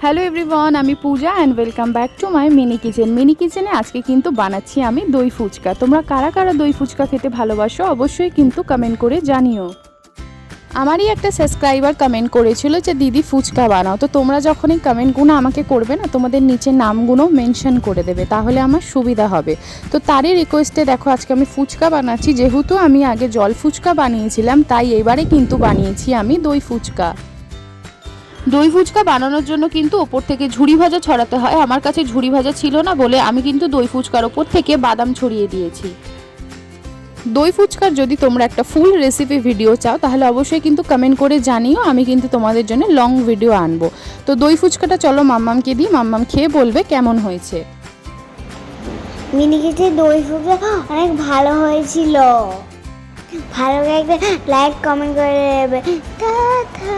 Hello everyone, আমি Puja and welcome back to my mini kitchen. Mini কিচেনে আজকে কিন্তু বানাচ্ছি আমি দই ফুচকা। তোমরা কারা কারা দই ফুচকা খেতে ভালোবাসো অবশ্যই কিন্তু কমেন্ট করে জানিও। আমারই একটা সাবস্ক্রাইবার কমেন্ট করেছিল যে দিদি ফুচকা বানাও, তো তোমরা যখন এই কমেন্টগুলো আমাকে করবে না, তোমাদের নিচে নামগুলো মেনশন করে দেবে, তাহলে আমার সুবিধা হবে। তো তারই রিকোয়েস্টে দেখো আজকে আমি ফুচকা বানাচ্ছি। যেহেতু আমি আগে জল ফুচকা বানিয়েছিলাম, তাই এবারে কিন্তু বানিয়েছি আমি দই ফুচকা। দই ফুচকা বানানোর জন্য কিন্তু ওপর থেকে ঝুরি ভাজা ছড়াতে হয়। আমার কাছে ঝুরি ভাজা ছিল না বলে আমি কিন্তু দই ফুচকার ওপর থেকে বাদাম ছড়িয়ে দিয়েছি। দই ফুচকার যদি তোমরা একটা ফুল রেসিপি ভিডিও চাও তাহলে অবশ্যই কিন্তু কমেন্ট করে জানিও, আমি কিন্তু তোমাদের জন্য লং ভিডিও আনবো। তো দই ফুচকাটা চলো মাম্মামকে দিই, মাম্মাম খেয়ে বলবে কেমন হয়েছে। মিনি কিচেন দই ফুচকা অনেক ভালো হয়েছিল। ভালো লাগলে লাইক কমেন্ট করে দেবে। টাটা।